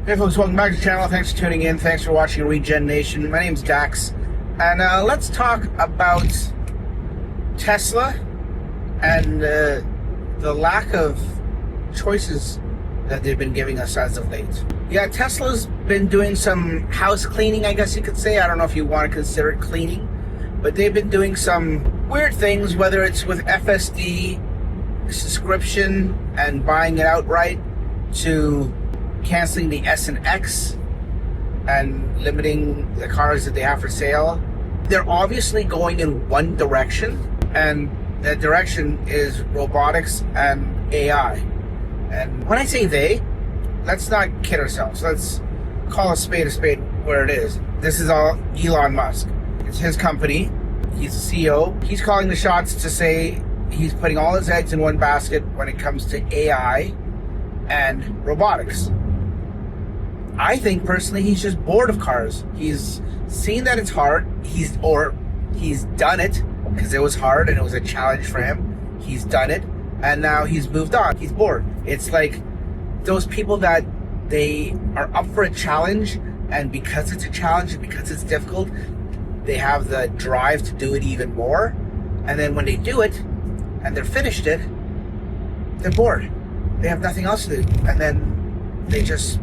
Hey folks, welcome back to the channel. Thanks for tuning in. Thanks for watching Regen Nation. My name's Dax, and let's talk about Tesla and the lack of choices that they've been giving us as of late. Yeah, Tesla's been doing some house cleaning, I guess you could say. I don't know if you want to consider it cleaning, but they've been doing some weird things, whether it's with FSD subscription and buying it outright, to canceling the S and X and limiting the cars that they have for sale. They're obviously going in one direction, and that direction is robotics and AI. And when I say they, let's not kid ourselves. Let's call a spade where it is. This is all Elon Musk. It's his company. He's the CEO. He's calling the shots to say he's putting all his eggs in one basket when it comes to AI and robotics. I think personally he's just bored of cars. He's seen that it's hard. He's done it because it was hard and it was a challenge for him. He's done it, and now he's moved on. He's bored. It's like those people that they are up for a challenge, and because it's a challenge and because it's difficult, they have the drive to do it even more. And then when they do it and they're finished it, they're bored. They have nothing else to do, and then they just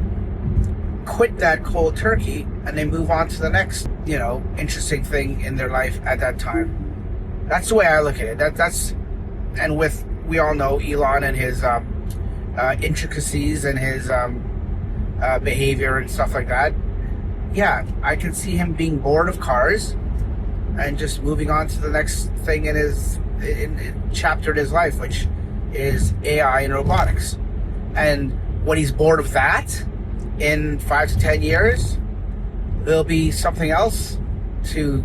quit that cold turkey and they move on to the next, interesting thing in their life at that time. That's the way I look at it. And we all know Elon and his intricacies and his behavior and stuff like that. Yeah, I can see him being bored of cars and just moving on to the next thing in his chapter in his life, which is AI and robotics. And when he's bored of that, in 5 to 10 years, there'll be something else to,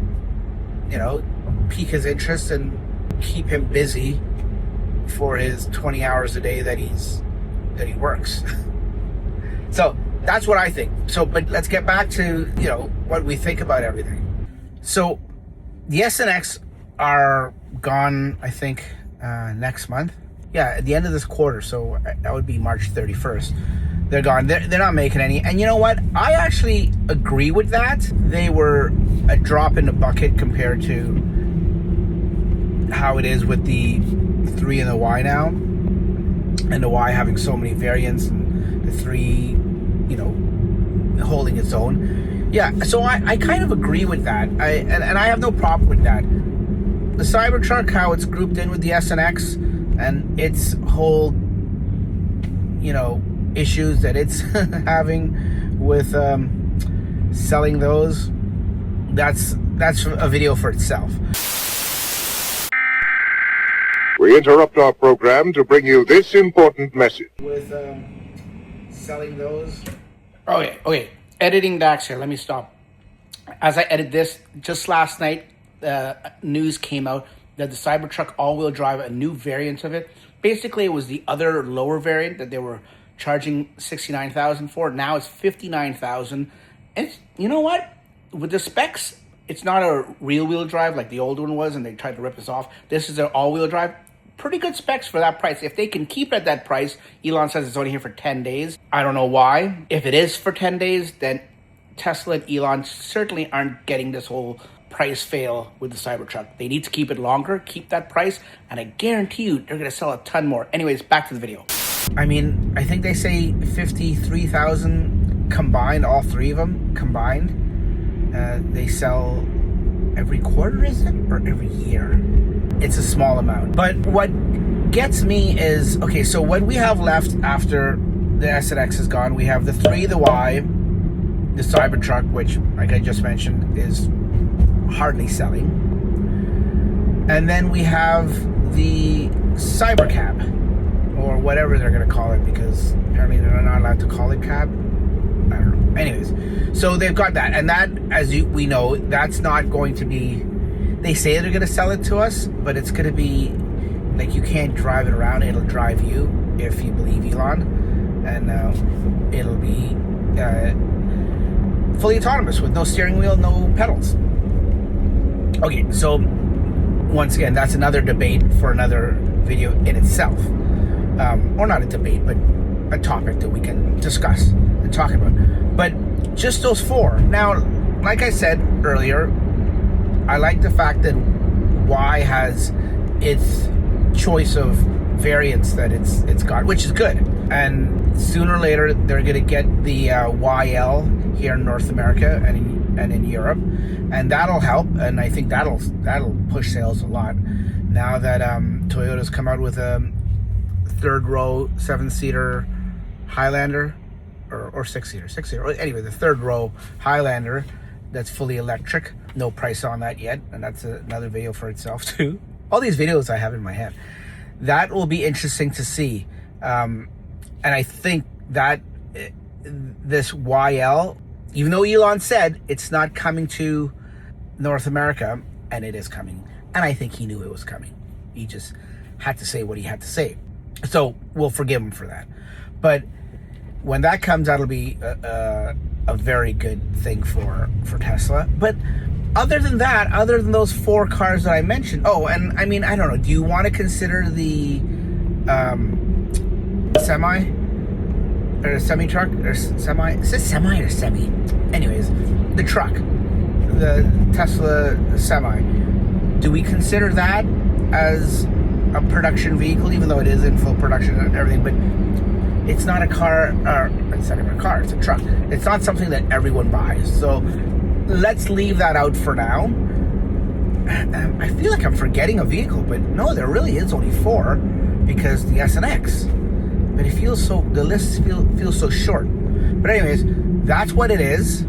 pique his interest and keep him busy for his 20 hours a day that he works. So that's what I think. But let's get back to, what we think about everything. So the S and X are gone, I think, next month. Yeah, at the end of this quarter. So that would be March 31st. They're gone. They're not making any. And you know what? I actually agree with that. They were a drop in the bucket compared to how it is with the 3 and the Y now. And the Y having so many variants, and the 3, holding its own. Yeah, so I kind of agree with that. And I have no problem with that. The Cybertruck, how it's grouped in with the S and X, and its whole, issues that it's having with selling those, that's a video for itself. We interrupt our program to bring you this important message. With selling those. Okay. Editing Dax here. Let me stop. As I edit this, just last night, news came out that the Cybertruck all-wheel drive, a new variant of it. Basically, it was the other lower variant that they were charging $69,000 for. Now it's $59,000. And you know what? With the specs, it's not a rear-wheel drive like the old one was, and they tried to rip us off. This is an all-wheel drive. Pretty good specs for that price. If they can keep it at that price, Elon says it's only here for 10 days. I don't know why. If it is for 10 days, then Tesla and Elon certainly aren't getting this whole price fail with the Cybertruck. They need to keep it longer, keep that price, and I guarantee you they're going to sell a ton more. Anyways, back to the video. I mean, I think they say 53,000 combined, all 3 of them combined. They sell every quarter, is it? Or every year? It's a small amount. But what gets me is, okay, so what we have left after the S and X is gone, we have the 3, the Y, the Cybertruck, which, like I just mentioned, is hardly selling. And then we have the Cybercab, or whatever they're going to call it, because apparently they're not allowed to call it cab. I don't know. Anyways, so they've got that. And that, we know, that's not going to be... They say they're going to sell it to us, but it's going to be... Like, you can't drive it around. It'll drive you, if you believe Elon. And it'll be fully autonomous with no steering wheel, no pedals. Okay, so once again, that's another debate for another video in itself. Or not a debate, but a topic that we can discuss and talking about. But just those four. Now, like I said earlier, I like the fact that Y has its choice of variants that it's got, which is good. And sooner or later, they're going to get the YL here in North America and in Europe, and that'll help. And I think that'll push sales a lot. Now that Toyota's come out with a third row 7-seater Highlander, or 6-seater. Anyway, the third row Highlander that's fully electric. No price on that yet, and that's another video for itself too. All these videos I have in my head. That will be interesting to see. And I think that this YL, even though Elon said it's not coming to North America, and it is coming, and I think he knew it was coming. He just had to say what he had to say. So we'll forgive him for that. But when that comes, that'll be a very good thing for Tesla. But other than that, other than those four cars that I mentioned, oh, and I mean, I don't know, do you want to consider the semi or semi-truck or semi? Is it semi or semi? Anyways, the truck, the Tesla semi. Do we consider that as a production vehicle, even though it is in full production and everything? But it's not a car, it's not even a car, it's a truck. It's not something that everyone buys. So let's leave that out for now. I feel like I'm forgetting a vehicle, but no, there really is only four, because the S and X. But it feels so, the list feels so short. But anyways, that's what it is.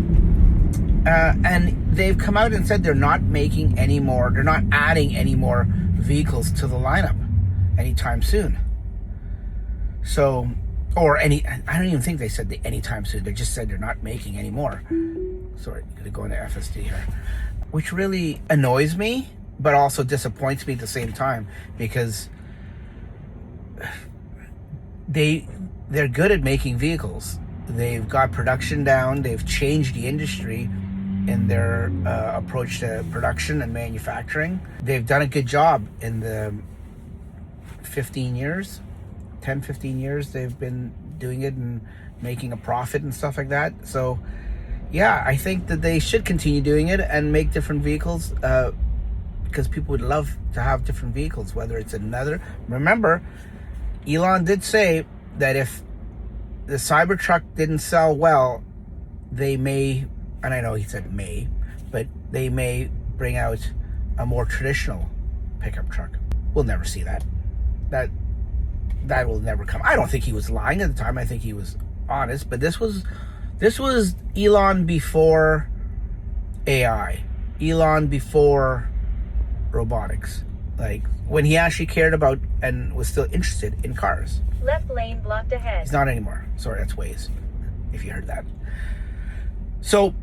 And they've come out and said they're not making any more, they're not adding any more vehicles to the lineup anytime soon. So, or I don't even think they said the anytime soon. They just said they're not making any more. Sorry, I'm gonna go into FSD here. Which really annoys me, but also disappoints me at the same time, because they're good at making vehicles. They've got production down. They've changed the industry in their approach to production and manufacturing. They've done a good job in the 15 years they've been doing it and making a profit and stuff like that. So yeah, I think that they should continue doing it and make different vehicles, because people would love to have different vehicles, whether it's another. Remember, Elon did say that if the Cybertruck didn't sell well, they may, and I know he said may, but they may bring out a more traditional pickup truck. We'll never see that. That will never come. I don't think he was lying at the time. I think he was honest, but this was Elon before AI, Elon before robotics, like when he actually cared about and was still interested in cars. Left lane blocked ahead. He's not anymore. Sorry, that's Waze, if you heard that. So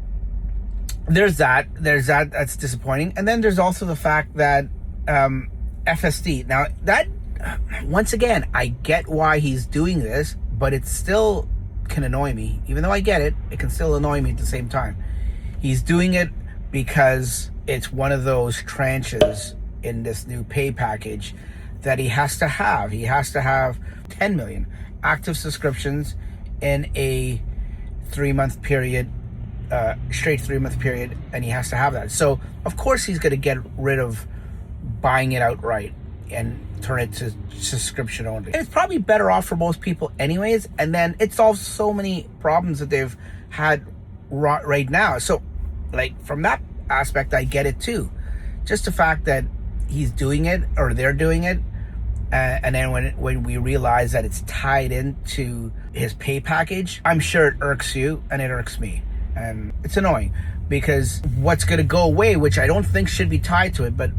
there's that. That's disappointing. And then there's also the fact that FSD. Now that, once again, I get why he's doing this, but it still can annoy me. Even though I get it, it can still annoy me at the same time. He's doing it because it's one of those tranches in this new pay package that he has to have. He has to have 10 million active subscriptions in a 3-month period, straight 3-month period, and he has to have that. So of course he's going to get rid of buying it outright and turn it to subscription only. And it's probably better off for most people anyways, and then it solves so many problems that they've had right now. So like from that aspect, I get it too. Just the fact that he's doing it, or they're doing it, and then when we realize that it's tied into his pay package, I'm sure it irks you and it irks me, and it's annoying, because what's going to go away, which I don't think should be tied to it, but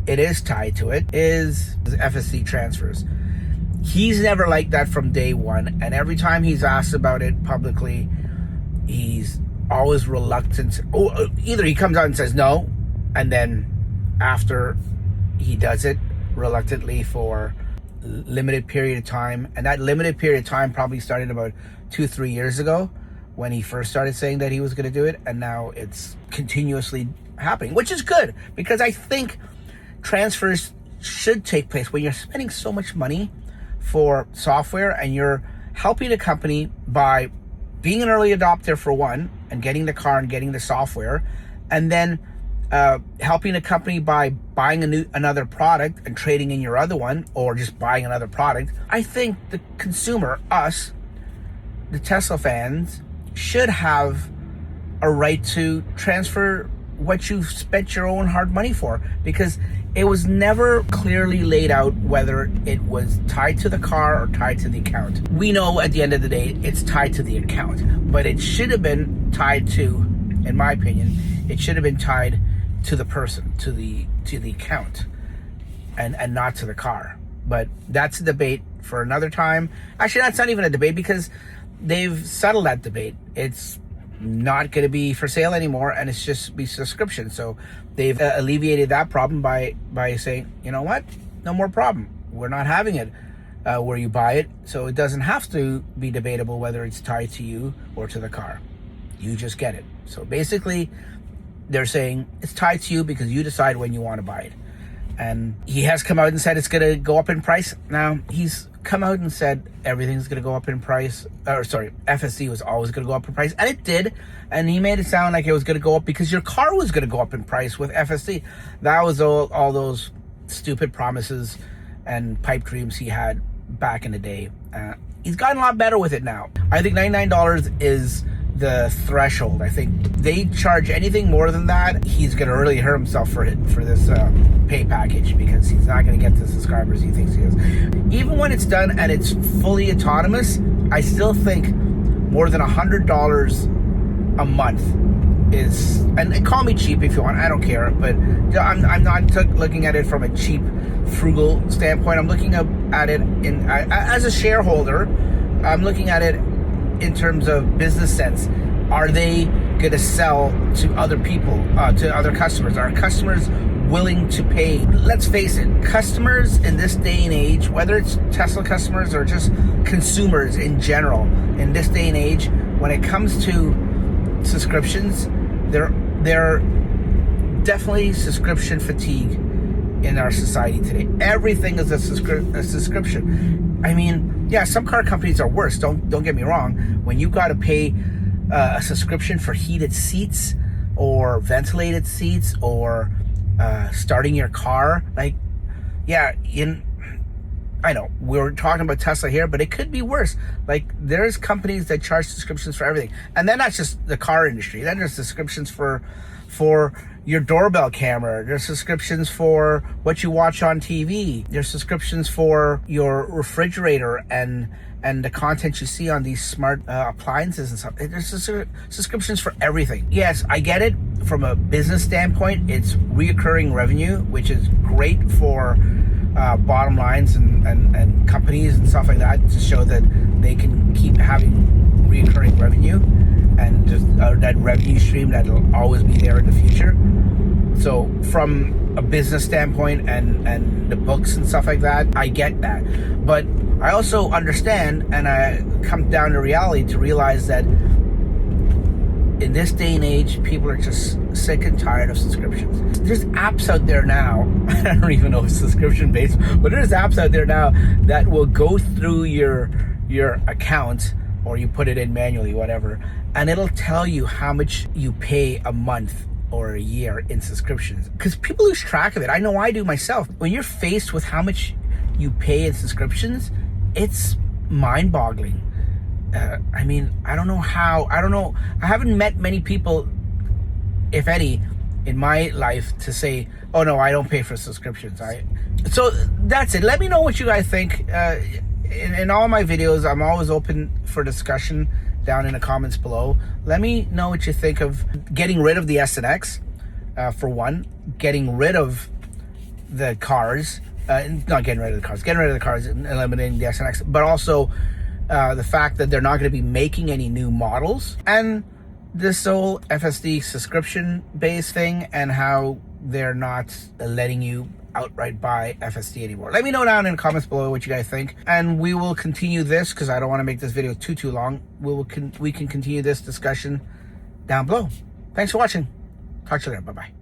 it is tied to it, is FSD transfers. He's never liked that from day one, and every time he's asked about it publicly, he's always reluctant. Either he comes out and says no, and then after he does it reluctantly for limited period of time, and that limited period of time probably started about 2-3 years ago when he first started saying that he was going to do it, and now it's continuously happening, which is good, because I think transfers should take place when you're spending so much money for software and you're helping a company by being an early adopter for one, and getting the car and getting the software, and then helping a company by buying another product and trading in your other one, or just buying another product. I think the consumer, us, the Tesla fans, should have a right to transfer what you've spent your own hard money for, because it was never clearly laid out whether it was tied to the car or tied to the account. We know at the end of the day it's tied to the account, but it should have been tied to, in my opinion, it should have been tied to the person, to the account, and not to the car. But that's a debate for another time. Actually, that's not even a debate, because they've settled that debate. It's not going to be for sale anymore, and it's just be subscription. So they've alleviated that problem by saying, you know what, no more problem, we're not having it where you buy it, so it doesn't have to be debatable whether it's tied to you or to the car. You just get it. So basically they're saying it's tied to you because you decide when you want to buy it. And he has come out and said it's going to go up in price. Now, he's come out and said everything's going to go up in price. FSD was always going to go up in price. And it did. And he made it sound like it was going to go up because your car was going to go up in price with FSD. That was all those stupid promises and pipe dreams he had back in the day. He's gotten a lot better with it now. I think $99 is the threshold. I think they charge anything more than that, he's going to really hurt himself for this pay package, because he's not going to get the subscribers he thinks he is. Even when it's done and it's fully autonomous, I still think more than $100 a month is, and call me cheap if you want, I don't care, but I'm not looking at it from a cheap, frugal standpoint. I'm looking at it as a shareholder. I'm looking at it in terms of business sense. Are they going to sell to other people, to other customers? Are customers willing to pay? Let's face it, customers in this day and age, whether it's Tesla customers or just consumers in general, in this day and age, when it comes to subscriptions, they're definitely subscription fatigue in our society today. Everything is a subscription. I mean, yeah, some car companies are worse. Don't get me wrong. When you got to pay a subscription for heated seats or ventilated seats or starting your car, like, yeah, I know we're talking about Tesla here, but it could be worse. Like, there's companies that charge subscriptions for everything, and then that's just the car industry. Then there's subscriptions for your doorbell camera. There's subscriptions for what you watch on TV. There's subscriptions for your refrigerator and the content you see on these smart appliances and stuff. There's subscriptions for everything. Yes, I get it. From a business standpoint, it's reoccurring revenue, which is great for bottom lines and companies and stuff like that, to show that they can keep having reoccurring revenue and just that revenue stream that'll always be there in the future. So from a business standpoint and the books and stuff like that, I get that. But I also understand, and I come down to reality to realize that in this day and age, people are just sick and tired of subscriptions. There's apps out there now, I don't even know if it's subscription based, but there's apps out there now that will go through your account, or you put it in manually, whatever, and it'll tell you how much you pay a month or a year in subscriptions. Because people lose track of it. I know I do myself. When you're faced with how much you pay in subscriptions, it's mind-boggling. I mean, I don't know. I haven't met many people, if any, in my life to say, oh no, I don't pay for subscriptions. So that's it. Let me know what you guys think. In all my videos, I'm always open for discussion down in the comments below. Let me know what you think of getting rid of the S and X, for one, getting rid of the cars, not getting rid of the cars, getting rid of the cars and eliminating the S and X, but also the fact that they're not going to be making any new models, and this whole FSD subscription based thing, and how they're not letting you outright buy FSD anymore. Let me know down in the comments below what you guys think, and we will continue this, because I don't want to make this video too long. We can continue this discussion down below. Thanks for watching. Talk to you later. Bye-bye.